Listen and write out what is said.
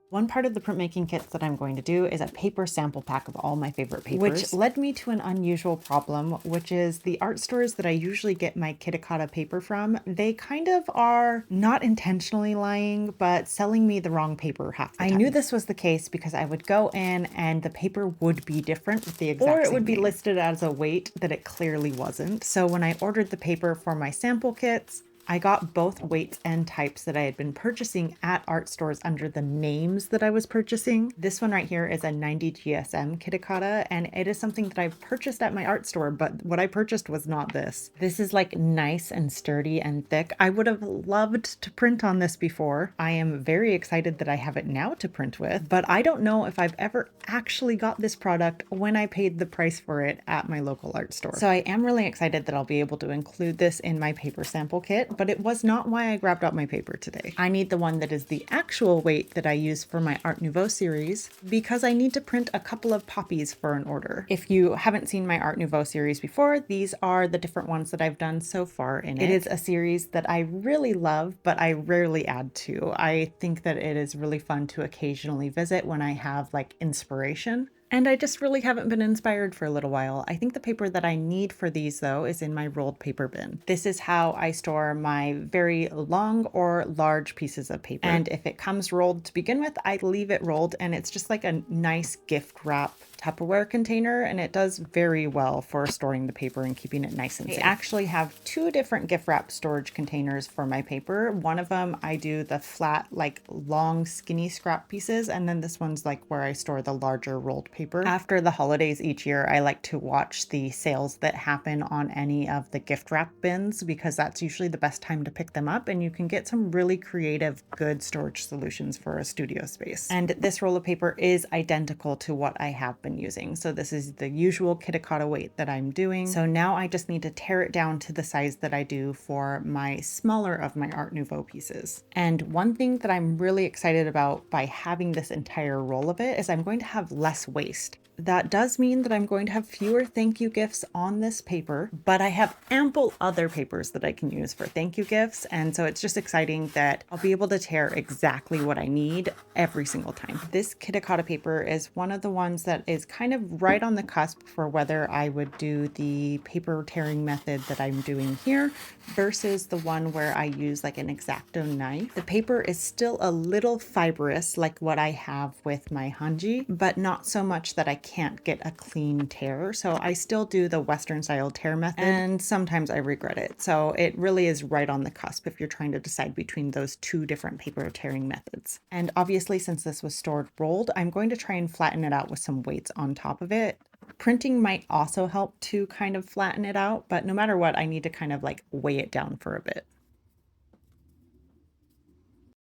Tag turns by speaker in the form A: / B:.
A: One part of the printmaking kits that I'm going to do is a paper sample pack of all my favorite papers, which led me to an unusual problem, which is the art stores that I usually get my Kitakata paper from, they kind of are not intentionally lying, but selling me the wrong paper half the time. I knew this was the case because I would go in and the paper would be different with the exact same, or it would be listed as a weight that it clearly wasn't. So when I ordered the paper for my sample kits, I got both weights and types that I had been purchasing at art stores under the names that I was purchasing. This one right here is a 90 GSM Kitakata, and it is something that I've purchased at my art store, but what I purchased was not this. This is like nice and sturdy and thick. I would have loved to print on this before. I am very excited that I have it now to print with, but I don't know if I've ever actually got this product when I paid the price for it at my local art store. So I am really excited that I'll be able to include this in my paper sample kit, but it was not why I grabbed out my paper today. I need the one that is the actual weight that I use for my Art Nouveau series because I need to print a couple of poppies for an order. If you haven't seen my Art Nouveau series before, these are the different ones that I've done so far in it. It is a series that I really love, but I rarely add to. I think that it is really fun to occasionally visit when I have like inspiration. And I just really haven't been inspired for a little while. I think the paper that I need for these though is in my rolled paper bin. This is how I store my very long or large pieces of paper. And if it comes rolled to begin with, I leave it rolled, and it's just like a nice gift wrap Tupperware container, and it does very well for storing the paper and keeping it nice and safe. I actually have two different gift wrap storage containers for my paper. One of them I do the flat, like long skinny scrap pieces, and then this one's like where I store the larger rolled paper. After the holidays each year, I like to watch the sales that happen on any of the gift wrap bins because that's usually the best time to pick them up, and you can get some really creative, good storage solutions for a studio space. And this roll of paper is identical to what I have been using. So this is the usual Kitakata weight that I'm doing. So now I just need to tear it down to the size that I do for my smaller of my Art Nouveau pieces. And one thing that I'm really excited about by having this entire roll of it is I'm going to have less waste. That does mean that I'm going to have fewer thank you gifts on this paper, but I have ample other papers that I can use for thank you gifts. And so it's just exciting that I'll be able to tear exactly what I need every single time. This Kitakata paper is one of the ones that is kind of right on the cusp for whether I would do the paper tearing method that I'm doing here versus the one where I use like an X-Acto knife. The paper is still a little fibrous like what I have with my Hanji, but not so much that I can't get a clean tear. So I still do the Western style tear method, and sometimes I regret it. So it really is right on the cusp if you're trying to decide between those two different paper tearing methods. And obviously, since this was stored rolled, I'm going to try and flatten it out with some weights on top of it. Printing might also help to kind of flatten it out, but no matter what, I need to kind of like weigh it down for a bit.